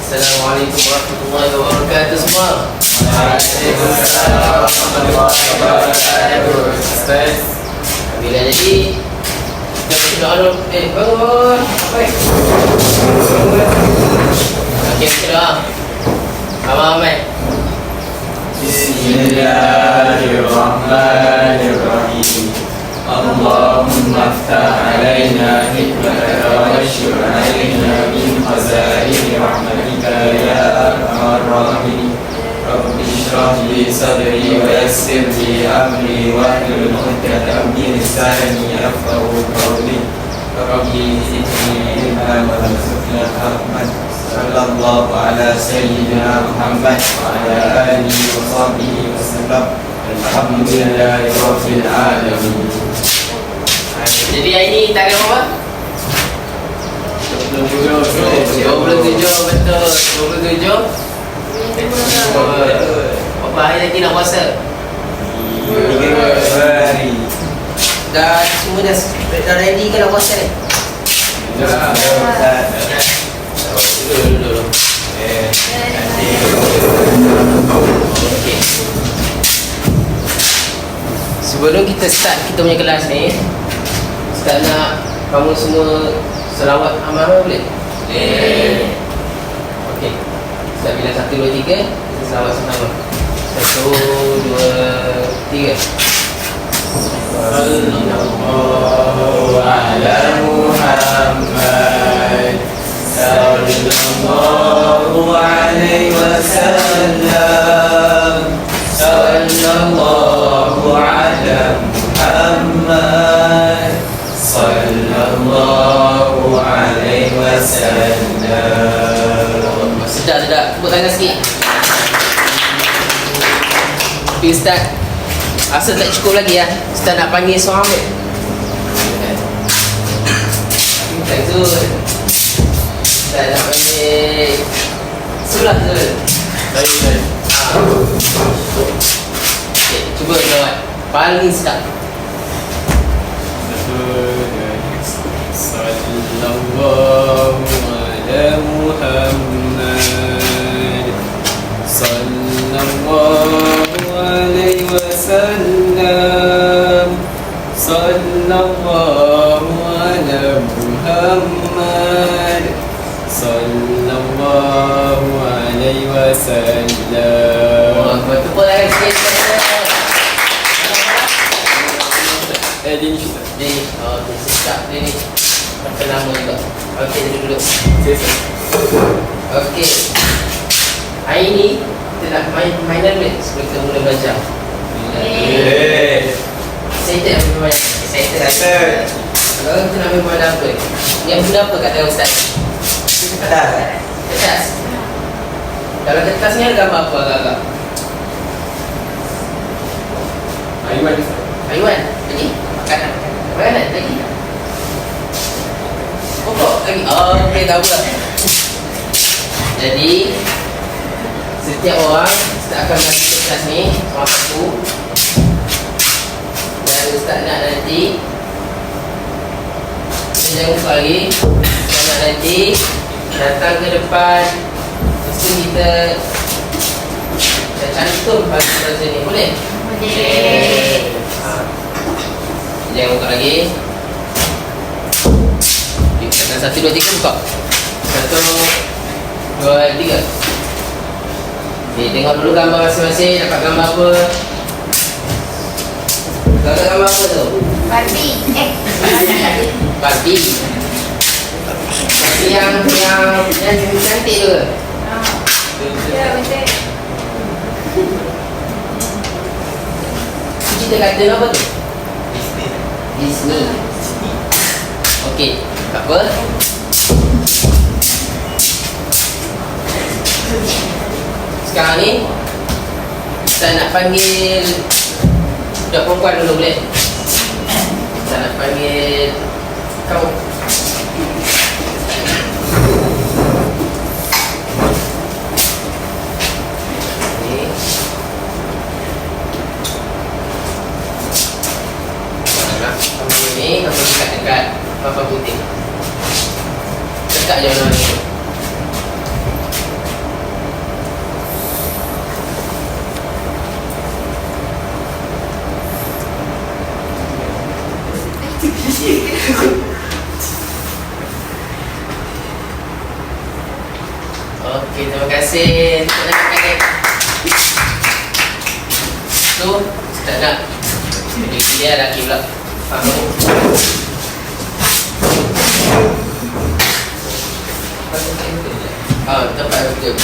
Assalamualaikum warahmatullahi wabarakatuh semua. Waalaikumsalam warahmatullahi wabarakatuh. Ustaz, Bila jadi sudah ada bangun. Baik. Okey, sudah. Aman. Bismillahirrahmanirrahim. Allahumma aftah alaina hikmataka wa syur alaina min khazaini rahmatika ya arhamar rahimin. Rabbi shrah li sadri wa yassir li amri wahlul 'uqdatam min lisani yafqahu qawli. Rabbi zidni ilman warzuqna rahman. Sallallahu ala sayyidina Muhammad wa ala alihi wa sahbihi wa sallam. Alhamdulillahi rabbil alamin. Jadi hari ni tarikh apa? 27 betul. 27. Berapa hari lagi nak puasa? 3 hari. Dah semua dah ready ke nak puasa ni? Dulu. Okey. Sebelum kita start kita punya kelas ni, Ustaz nak kamu semua selawat amal boleh? Boleh. Okey. Ustaz bila 1, 2, 3 kita selawat sama-sama. 1, 2, 3. Sallallahu ala Muhammad. Sallallahu alaihi wasallam. Sallallahu ala Muhammad. Sallallahu alaihi wasallam. Sedap. Tepuk tangan sikit. Tapi Ustaz rasa tak cukup lagi ya. Ustaz nak panggil seorang ambil. Tak tu. Ustaz nak panggil sebelah tu. Baik. Okay, cuba jawab. Paling sedap. Sallallahu ala Muhammad. Sallallahu alaihi wasallam. Sallallahu ala Muhammad. Sallallahu alaihi wasallam. Tepuk tangan sikit. Dia ni cerita. Ni, sedap dia ni. Macam lama juga. Okey, duduk. Okey. Hari ni kita nak main mainan boleh sebelum kita mula belajar. Excited nak main mainan? Excited. Kalau kita nak main mainan apa? Yang benda apa kata Ustaz? Kertas. Kalau kertas ni ada gambar apa agak-agak? Haiwan. Lagi? Makanan. Lagi? Pokok lagi? Okey, tak apa. Jadi setiap orang Ustaz akan bagi kertas ni satu. Dan Ustaz nak nanti kita jangan lupa lagi. Ustaz nak nanti datang ke depan. Lepas tu kita cantum pada ni. Boleh? Boleh. Jangan buka lagi. Katakan 1, 2, 3 buka. 1, 2, 3. Okay, tengok dulu gambar masing-masing. Dapat gambar apa? Dapat gambar apa tu? Barbie. Yang cantik tu. Ya, betul. Cerita kartun apa tu? Disney. Okey, tak apa. Sekarang ni saya nak panggil budak perempuan dulu boleh? Saya nak panggil kau. Ni kamu dekat Papa putih. Dekat je orang ni. Okey, terima kasih. Tu, tak nak. Jadi dia lelaki pula. Faham? Tempat betul.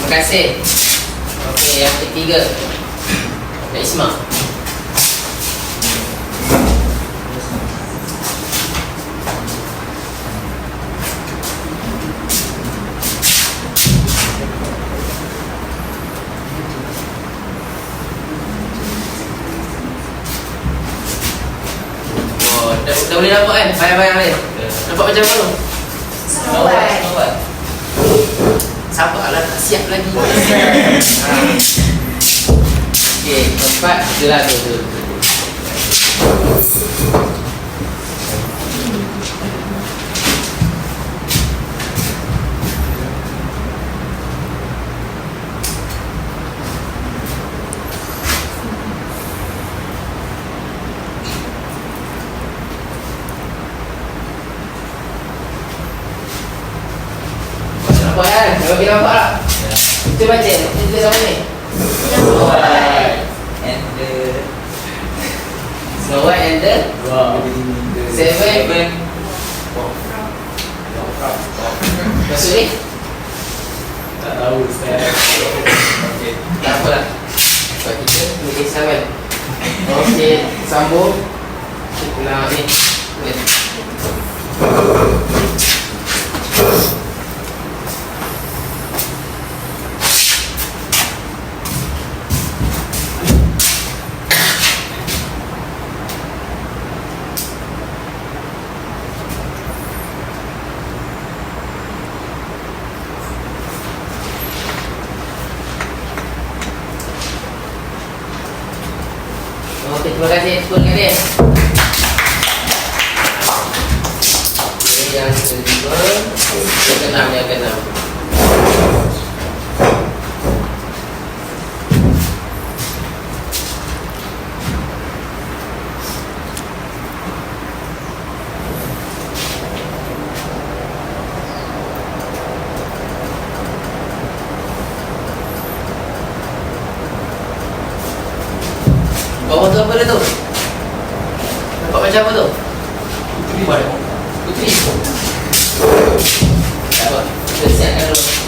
Terima kasih. Okey, yang ketiga. Nak Isma. Oh, dah boleh nampak kan? Bayang-bayang ni. Nampak macam mana? Nampak. Sabarlah, tak siap lagi. Okey, tempat gelar tu. Nampak kan? Okey, nampak tak? Kita baca. Kita sama ni. Snow White and the Seven. Maksud ni? Tak tahu Ustaz. Okey, tak apalah. Sebab kita boleh sama. Okey, sambung. Kita nak ni. Boleh. Okey, terima kasih. Terima kasih. Ini yang kedua. Yang keenam, yang keenam. Bawah tu apa dia tu? Nampak macam apa tu? Putri. Putri. Tak apa. Kita siapkan dulu.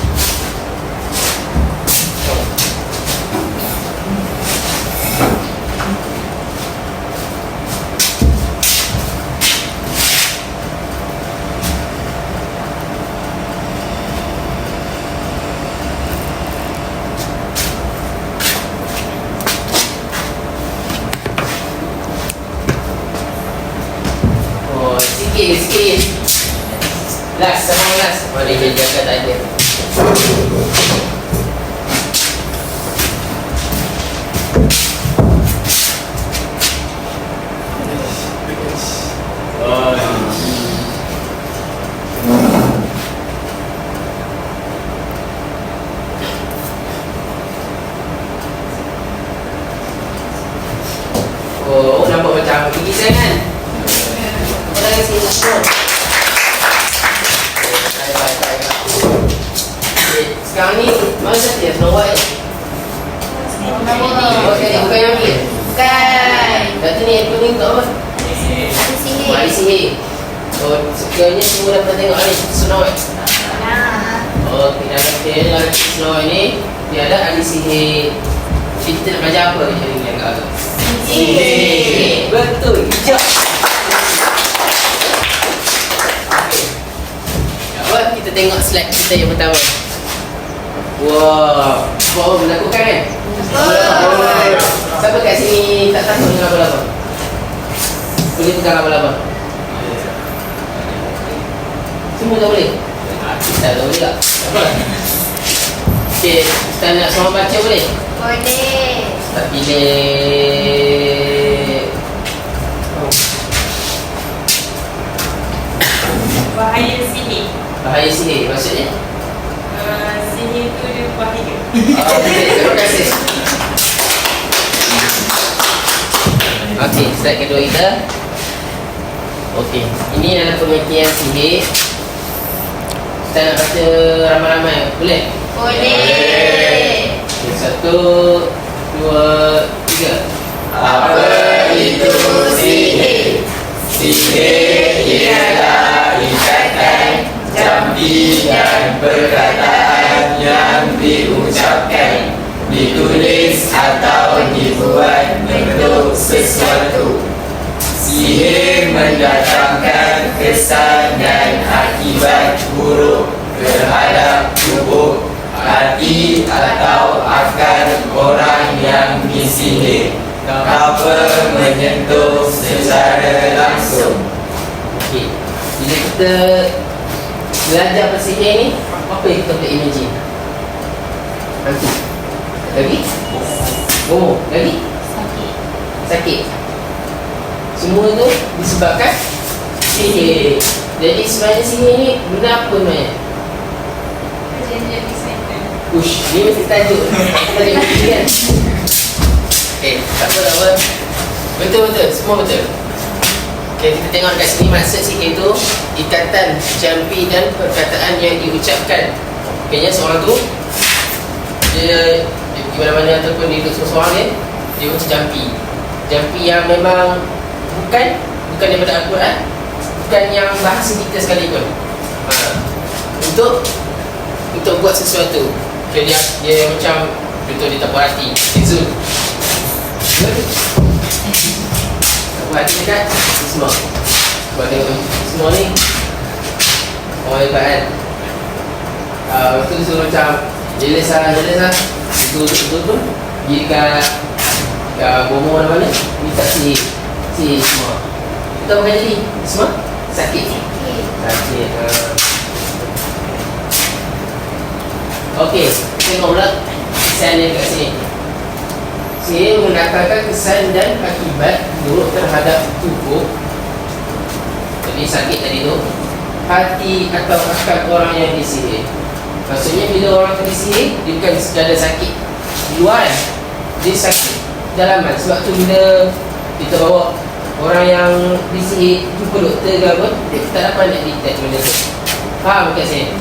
Sikit. Last, sama last. Mari dia jaga tadi. Oh, nampak macam gigi saya kan? Orang yang sini semua. Sekarang ni, mana satu ya? Snow White? Bukan yang ni? Bukan. Kata ni, apa ni untuk apa? Mari sihir. So, sekiranya semua dah pernah tengok ni, Snow White? Oh, tidak ada Snow White ni. Tiada ahli sihir. Jadi kita nak belajar apa ni? Jadi yang agak sihir. Betul, hijau. Kita tengok slide kita yang pertama. Wow, wow, menakutkan kan? Siapa kat sini tak takut dengan laba-laba? Boleh pegang laba-laba? Semua tak boleh? Tak boleh tak? Tak apa. Okey, Ustaz nak semua baca boleh? Boleh. Tak pilih. Bahaya sihir. Bahaya sihir maksudnya? Sihir tu dia bahaya. Okey, terima kasih. Okey, slide kedua kita. Okey, ini adalah pengertian sihir. Kita nak baca ramai-ramai, boleh? Boleh. Okay, 1, 2, 3. Apa itu sihir? Sihir ialah ikatan jampi dan perkataan yang diucapkan, ditulis atau dibuat bentuk sesuatu. Sihir mendatangkan kesan dan akibat buruk terhadap tubuh, hati atau akal orang yang disihir tanpa menyentuh secara langsung. Okey, bila kita belajar bersihir ni, apa yang kita boleh imagine? Nanti lagi? Oh, lagi? Sakit. Semua tu disebabkan sihir. Jadi sebenarnya sihir ni benda apa sebenarnya? Perjanjian kesihatan. Ush, ni mesti tajuk. Tajuk ni kan? Okey, tak apa. Betul, semua betul. Okey, kita tengok kat sini maksud sihir tu ikatan jampi dan perkataan yang diucapkan. Okeynya seorang tu dia di mana-mana ataupun dia duduk seorang dia macam jampi. Jampi yang memang bukan daripada Al-Quran, bukan yang bahasa kita sekalipun. Untuk buat sesuatu. Okay, dia macam contoh dia tak puas hati. Zul. Tak puas hati dekat semua. Sebab tengok semua ni orang hebat kan. Lepas tu dia suruh macam jealous lah. Betul-betul pergi dekat bomo mana-mana minta sihir semua. Kita bukan jadi semua sakit. Okey, tengok pula kesan dia kat sini. Sihir mendatangkan kesan dan akibat buruk terhadap tubuh. Jadi sakit tadi tu, hati atau akal orang yang disihir. Maksudnya bila orang tu disihir, dia bukan sekadar sakit di luar, dia sakit dalaman. Sebab tu bila kita bawa orang yang disihir jumpa doktor ke apa, dia tak dapat nak detect benda tu. Faham tak saya?